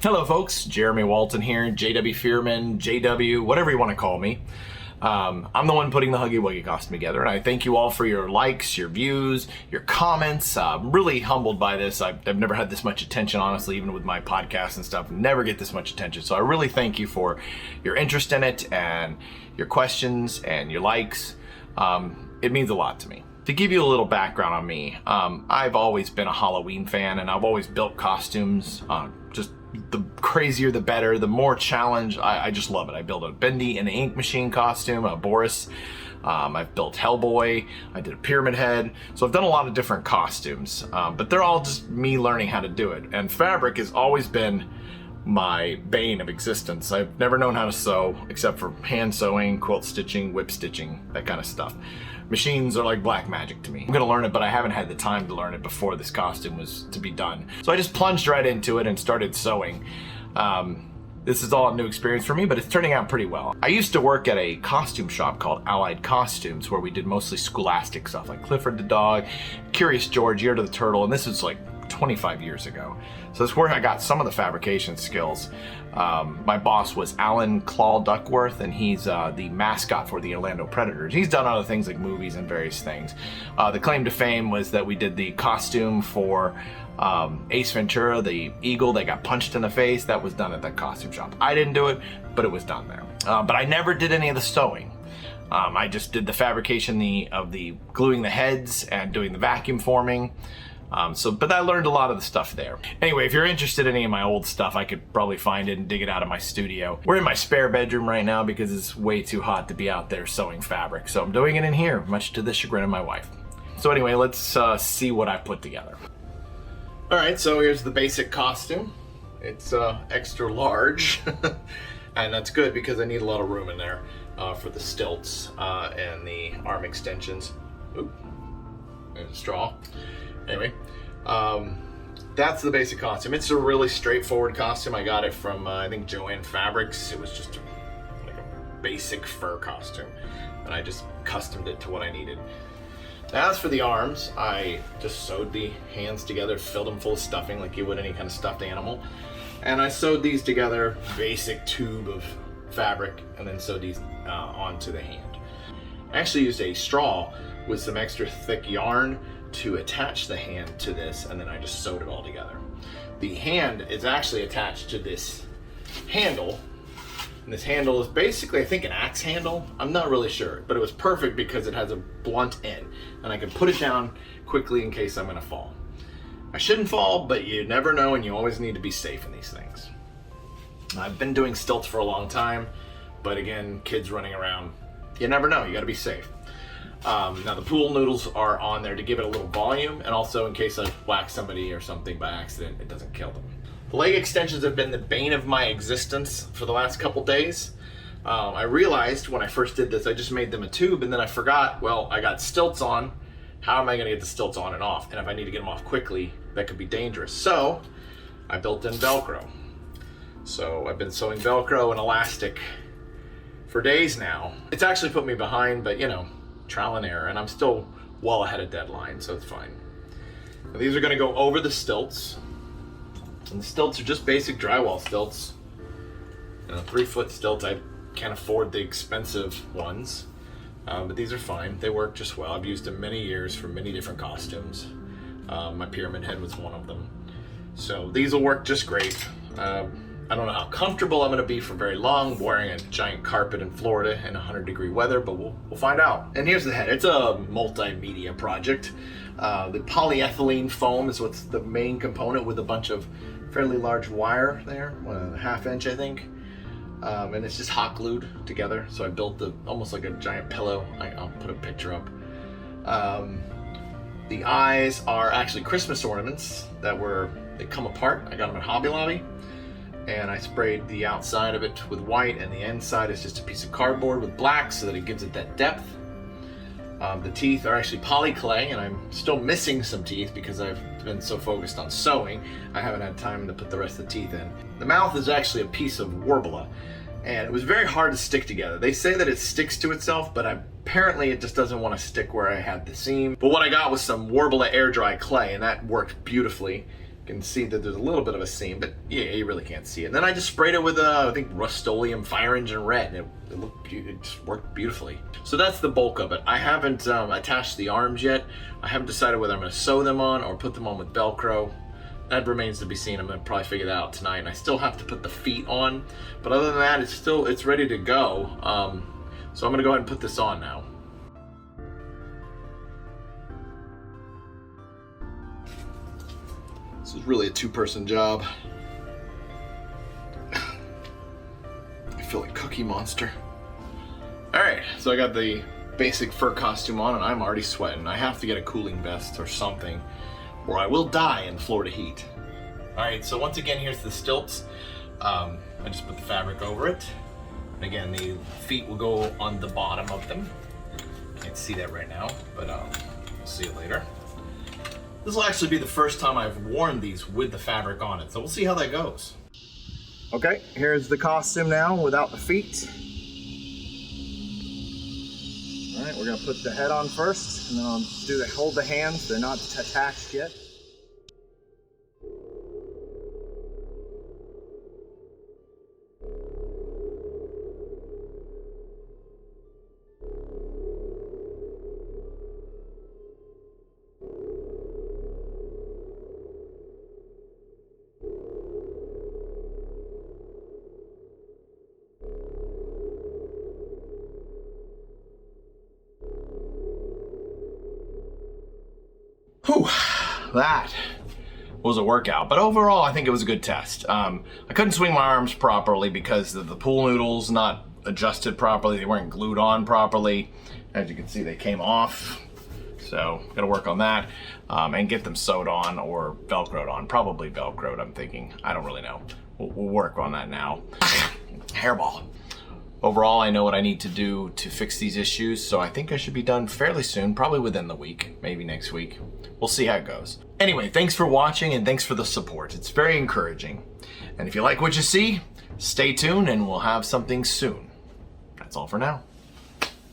Hello folks, Jeremy Walton here, JW Fearman, JW, whatever you want to call me. I'm the one putting the Huggy Wuggy costume together, and I thank you all for your likes, your views, your comments. I'm really humbled by this. I've never had this much attention, honestly, even with my podcast and stuff. Never get this much attention. So I really thank you for your interest in it and your questions and your likes. It means a lot to me. To give you a little background on me, I've always been a Halloween fan, and I've always built costumes. Just the crazier the better, the more challenge. I just love it. I built a Bendy and Ink Machine costume, a Boris. I've built Hellboy. I did a Pyramid Head. So I've done a lot of different costumes, but they're all just me learning how to do it. And fabric has always been my bane of existence. I've never known how to sew except for hand sewing, quilt stitching, whip stitching, that kind of stuff. Machines are like black magic to me. I'm gonna learn it, but I haven't had the time to learn it before this costume was to be done. So I just plunged right into it and started sewing. This is all a new experience for me, but it's turning out pretty well. I used to work at a costume shop called Allied Costumes, where we did mostly scholastic stuff like Clifford the Dog, Curious George, Ear to the Turtle, and this was like 25 years ago. So that's where I got some of the fabrication skills. My boss was Alan Claw Duckworth, and he's the mascot for the Orlando Predators. He's done other things like movies and various things. The claim to fame was that we did the costume for Ace Ventura, the eagle that got punched in the face. That was done at that costume shop. I didn't do it, but it was done there. But I never did any of the sewing. I just did the fabrication of the gluing the heads and doing the vacuum forming. But I learned a lot of the stuff there. Anyway, if you're interested in any of my old stuff, I could probably find it and dig it out of my studio. We're in my spare bedroom right now because it's way too hot to be out there sewing fabric. So I'm doing it in here, much to the chagrin of my wife. So anyway, let's see what I put together. All right, so here's the basic costume. It's extra large, and that's good because I need a lot of room in there for the stilts and the arm extensions. Oop, there's a straw. Anyway, that's the basic costume. It's a really straightforward costume. I got it from, I think, JoAnne Fabrics. It was just like a basic fur costume, and I just customed it to what I needed. Now, as for the arms, I just sewed the hands together, filled them full of stuffing like you would any kind of stuffed animal, and I sewed these together, basic tube of fabric, and then sewed these onto the hand. I actually used a straw with some extra thick yarn to attach the hand to this, and then I just sewed it all together. The hand is actually attached to this handle, and this handle is basically, I think, an axe handle. I'm not really sure, but it was perfect because it has a blunt end, and I can put it down quickly in case I'm gonna fall. I shouldn't fall, but you never know, and you always need to be safe in these things. I've been doing stilts for a long time, but again, kids running around, you never know, you gotta be safe. Now the pool noodles are on there to give it a little volume, and also in case I whack somebody or something by accident, it doesn't kill them. The leg extensions have been the bane of my existence for the last couple days. I realized when I first did this, I just made them a tube, and then I forgot, well, I got stilts on. How am I gonna get the stilts on and off? And if I need to get them off quickly, that could be dangerous. So I built in Velcro. So I've been sewing Velcro and elastic for days now. It's actually put me behind, but you know, trial and error, and I'm still well ahead of deadline, so it's fine. Now, these are going to go over the stilts, and the stilts are just basic drywall stilts. 3-foot stilts. I can't afford the expensive ones, but these are fine. They work just well. I've used them many years for many different costumes. My Pyramid Head was one of them, so these will work just great. I don't know how comfortable I'm gonna be for very long wearing a giant carpet in Florida in 100-degree weather, but we'll find out. And here's the head. It's a multimedia project. The polyethylene foam is what's the main component, with a bunch of fairly large wire there, 1.5 inch I think. And it's just hot glued together. So I built almost like a giant pillow. I'll put a picture up. The eyes are actually Christmas ornaments they come apart. I got them at Hobby Lobby. And I sprayed the outside of it with white, and the inside is just a piece of cardboard with black so that it gives it that depth. The teeth are actually poly clay, and I'm still missing some teeth because I've been so focused on sewing, I haven't had time to put the rest of the teeth in. The mouth is actually a piece of Warbler, and it was very hard to stick together. They say that it sticks to itself, but apparently it just doesn't want to stick where I had the seam. But what I got was some Warbler air dry clay, and that worked beautifully. You can see that there's a little bit of a seam, but yeah, you really can't see it. And then I just sprayed it with, I think, Rust-Oleum Fire Engine Red, and it just worked beautifully. So that's the bulk of it. I haven't attached the arms yet. I haven't decided whether I'm going to sew them on or put them on with Velcro. That remains to be seen. I'm going to probably figure that out tonight. And I still have to put the feet on, but other than that, it's ready to go. So I'm going to go ahead and put this on now. This is really a two-person job. I feel like Cookie Monster. All right, so I got the basic fur costume on and I'm already sweating. I have to get a cooling vest or something or I will die in Florida heat. All right, so once again, here's the stilts. I just put the fabric over it. And again, the feet will go on the bottom of them. Can't see that right now, but we'll see it later. This will actually be the first time I've worn these with the fabric on it, so we'll see how that goes. Okay, here's the costume now without the feet. All right, we're gonna put the head on first, and then I'll hold the hands. They're not attached yet. Whew, that was a workout, but overall I think it was a good test. I couldn't swing my arms properly because of the pool noodles not adjusted properly. They weren't glued on properly. As you can see, they came off. So gotta work on that and get them sewed on or Velcroed on. Probably Velcroed, I'm thinking. I don't really know. We'll work on that now. Hairball. Overall, I know what I need to do to fix these issues, so I think I should be done fairly soon, probably within the week, maybe next week. We'll see how it goes. Anyway, thanks for watching and thanks for the support. It's very encouraging. And if you like what you see, stay tuned and we'll have something soon. That's all for now.